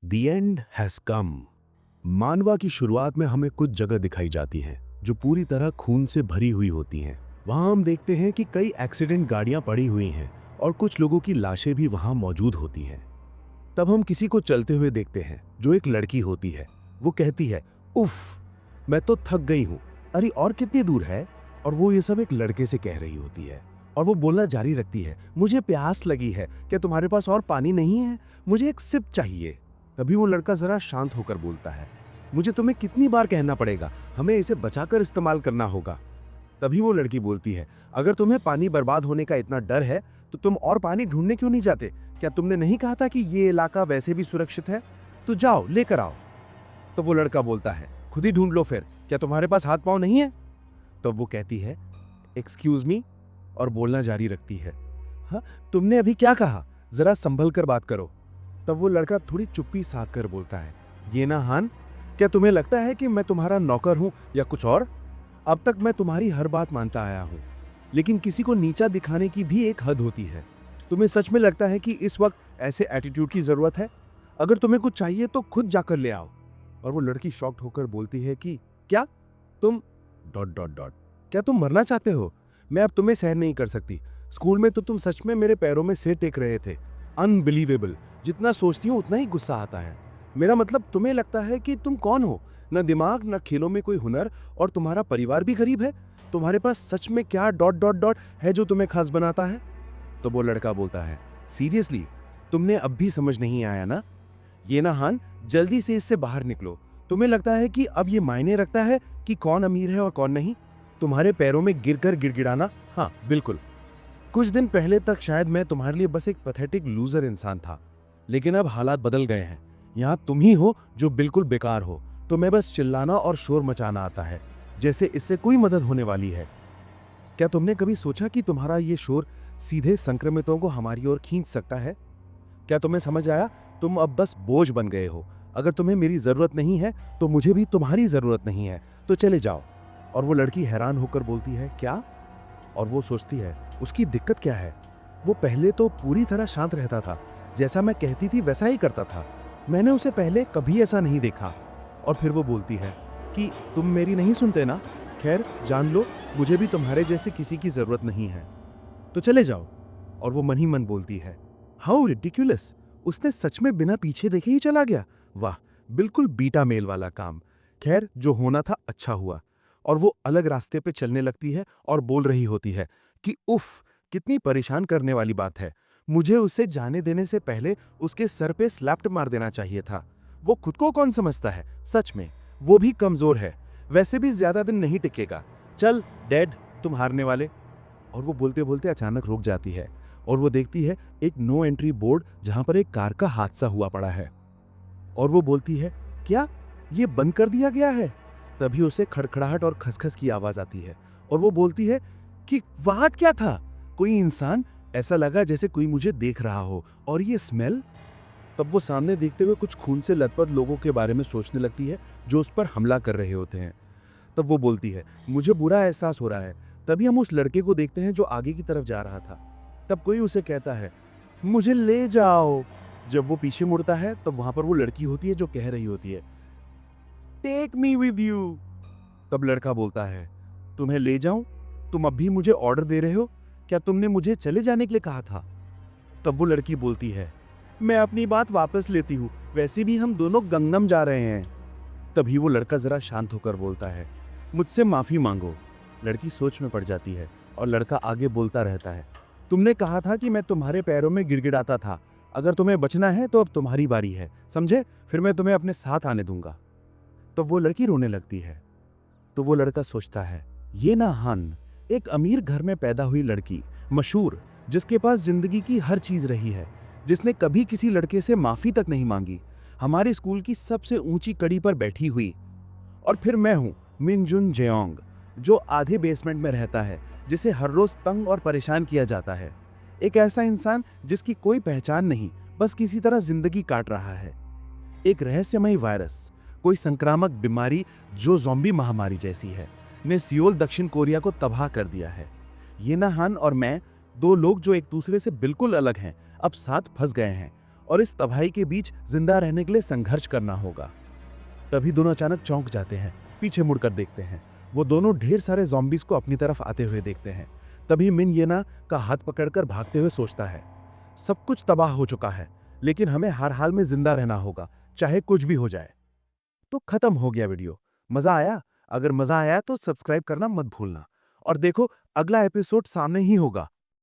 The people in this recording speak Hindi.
The end has come. मानवा की शुरुआत में हमें कुछ जगह दिखाई जाती हैं जो पूरी तरह खून से भरी हुई होती हैं। वहां हम देखते हैं कि कई एक्सीडेंट गाड़ियां पड़ी हुई हैं और कुछ लोगों की लाशें भी वहां मौजूद होती हैं। तब हम किसी को चलते हुए देखते हैं जो एक लड़की होती है। वो कहती है, उफ, मैं तो थक गई हूँ। अरे और कितनी दूर है? और वो ये सब एक लड़के से कह रही होती है। और वो बोलना जारी रखती है, मुझे प्यास लगी है, क्या तुम्हारे पास और पानी नहीं है? मुझे एक सिप चाहिए। तभी वो लड़का जरा शांत होकर बोलता है, मुझे तुम्हें कितनी बार कहना पड़ेगा, हमें इसे बचाकर इस्तेमाल करना होगा। तभी वो लड़की बोलती है, अगर तुम्हें पानी बर्बाद होने का इतना डर है तो तुम और पानी ढूंढने क्यों नहीं जाते? क्या तुमने नहीं कहा था कि ये इलाका वैसे भी सुरक्षित है? तो जाओ लेकर आओ। तो वो लड़का बोलता है, खुद ही ढूंढ लो फिर, क्या तुम्हारे पास हाथ पांव नहीं है? तो वो कहती है, एक्सक्यूज मी, और बोलना जारी रखती है, हाँ, तुमने अभी क्या कहा? जरा संभल कर बात करो। तब वो लड़का थोड़ी चुप्पी साध कर बोलता है, ये ना हान, क्या तुम्हें लगता है कि मैं तुम्हारा नौकर हूं या कुछ और? अब तक मैं तुम्हारी हर बात मानता आया हूं, लेकिन किसी को नीचा दिखाने की भी एक हद होती है। तुम्हें सच में लगता है कि इस वक्त ऐसे एटीट्यूड की जरूरत है? अगर तुम्हें कुछ चाहिए तो खुद जाकर ले आओ। और वो लड़की शॉक्ड होकर बोलती है कि क्या तुम डॉट डॉट डॉट क्या तुम मरना चाहते हो? मैं अब तुम्हें सहन नहीं कर सकती। स्कूल में तो तुम सच में मेरे पैरों में सिर टेक रहे थे। अनबिलीवेबल। जितना सोचती हूँ उतना ही गुस्सा आता है। मेरा मतलब, तुम्हें लगता है कि तुम कौन हो? न दिमाग, न खेलों में कोई हुनर, और तुम्हारा परिवार भी गरीब है। तुम्हारे पास सच में क्या डॉट डॉट डॉट है जो तुम्हें खास बनाता है? तो वो लड़का बोलता है, सीरियसली, तुमने अब भी समझ नहीं आया ना? ये ना हान, जल्दी से इससे बाहर निकलो। तुम्हें लगता है कि अब ये मायने रखता है कि कौन अमीर है और कौन नहीं? तुम्हारे पैरों में गिरकर गिड़गिड़ाना? हाँ बिल्कुल। कुछ दिन पहले तक शायद मैं तुम्हारे लिए बस एक पैथेटिक लूजर इंसान था, लेकिन अब हालात बदल गए हैं। यहाँ तुम ही हो जो बिल्कुल बेकार हो। तुम्हें बस चिल्लाना और शोर मचाना आता है, जैसे इससे कोई मदद होने वाली है। क्या तुमने कभी सोचा कि तुम्हारा ये शोर सीधे संक्रमितों को हमारी ओर खींच सकता है? क्या तुम्हें समझ आया? तुम अब बस बोझ बन गए हो। अगर तुम्हें मेरी जरूरत नहीं है तो मुझे भी तुम्हारी जरूरत नहीं है, तो चले जाओ। और वो लड़की हैरान होकर बोलती है, क्या? और वो सोचती है, उसकी दिक्कत क्या है? वो पहले तो पूरी तरह शांत रहता था, जैसा मैं कहती थी वैसा ही करता था। मैंने उसे पहले कभी ऐसा नहीं देखा। और फिर वो बोलती है कि तुम मेरी नहीं सुनते ना? खैर जान लो, मुझे भी तुम्हारे जैसे किसी की जरूरत नहीं है, तो चले जाओ। और वो मन ही मन बोलती है, हाउ रिडिकुलस, उसने सच में बिना पीछे देखे ही चला गया। वाह, बिल्कुल बीटा मेल वाला काम। खैर, जो होना था अच्छा हुआ। और वो अलग रास्ते पे चलने लगती है और बोल रही होती है कि उफ, कितनी परेशान करने वाली बात है। मुझे उसे जाने देने से पहले उसके सर पे स्लैप्ट मार देना चाहिए था। वो खुद को कौन समझता है? सच में वो भी कमजोर है। वैसे भी ज्यादा दिन नहीं टिकेगा। चल डैड, तुम हारने वाले। और वो बोलते बोलते अचानक रुक जाती है और वो देखती है एक नो एंट्री बोर्ड जहां पर एक कार का हादसा हुआ पड़ा है। और वो बोलती है, क्या ये बंद कर दिया गया है? तभी उसे खड़खड़ाहट और खसखस की आवाज आती है और वो बोलती है कि वहां क्या था? कोई इंसान? ऐसा लगा जैसे कोई मुझे देख रहा हो। और ये स्मेल? तब वो सामने देखते हुए कुछ खून से लथपथ लोगों के बारे में सोचने लगती है जो उस पर हमला कर रहे होते हैं। तब वो बोलती है, मुझे बुरा एहसास हो रहा है। तभी हम उस लड़के को देखते हैं जो आगे की तरफ जा रहा था। तब कोई उसे कहता है, मुझे ले जाओ। जब वो पीछे मुड़ता है तब वहां पर वो लड़की होती है जो कह रही होती है, टेक मी विद यू। तब लड़का बोलता है, तुम्हें ले जाऊं? तुम अब भी मुझे ऑर्डर दे रहे हो? क्या तुमने मुझे चले जाने के लिए कहा था? तब वो लड़की बोलती है, मैं अपनी बात वापस लेती हूँ, वैसे भी हम दोनों गंगनम जा रहे हैं। तभी वो लड़का जरा शांत होकर बोलता है, मुझसे माफी मांगो। लड़की सोच में पड़ जाती है और लड़का आगे बोलता रहता है, तुमने कहा था कि मैं तुम्हारे पैरों में गिड़गिड़ाता था। अगर तुम्हें बचना है तो अब तुम्हारी बारी है, समझे? फिर मैं तुम्हें अपने साथ आने दूंगा। तो वो लड़की रोने लगती है। तो वो लड़का सोचता है, ये ना हन, एक अमीर घर में पैदा हुई लड़की, मशहूर, जिसके पास जिंदगी की हर चीज रही है, जिसने कभी किसी लड़के से माफी तक नहीं मांगी, हमारे स्कूल की सबसे ऊंची कड़ी पर बैठी हुई। और फिर मैं हूं मिनजुन जेओंग, जो आधे बेसमेंट में रहता है, जिसे हर रोज तंग और परेशान किया जाता है। एक ऐसा इंसान जिसकी कोई पहचान नहीं, बस किसी तरह जिंदगी काट रहा है। एक रहस्यमयी वायरस, कोई संक्रामक बीमारी जो ज़ॉम्बी महामारी जैसी है, ने सियोल दक्षिण कोरिया को तबाह कर दिया है। ये ना हान और मैं, दो लोग जो एक दूसरे से बिल्कुल अलग हैं, अब साथ फंस गए हैं और इस तबाही के बीच जिंदा रहने के लिए संघर्ष करना होगा। तभी दोनों अचानक चौंक जाते हैं, पीछे मुड़कर देखते हैं। वो दोनों ढेर सारे ज़ॉम्बीज़ को अपनी तरफ आते हुए देखते हैं। तभी मिन येना का हाथ पकड़कर भागते हुए सोचता है, सब कुछ तबाह हो चुका है, लेकिन हमें हर हाल में जिंदा रहना होगा, चाहे कुछ भी हो जाए। तो खत्म हो गया वीडियो। मजा आया? अगर मजा आया तो सब्सक्राइब करना मत भूलना। और देखो, अगला एपिसोड सामने ही होगा।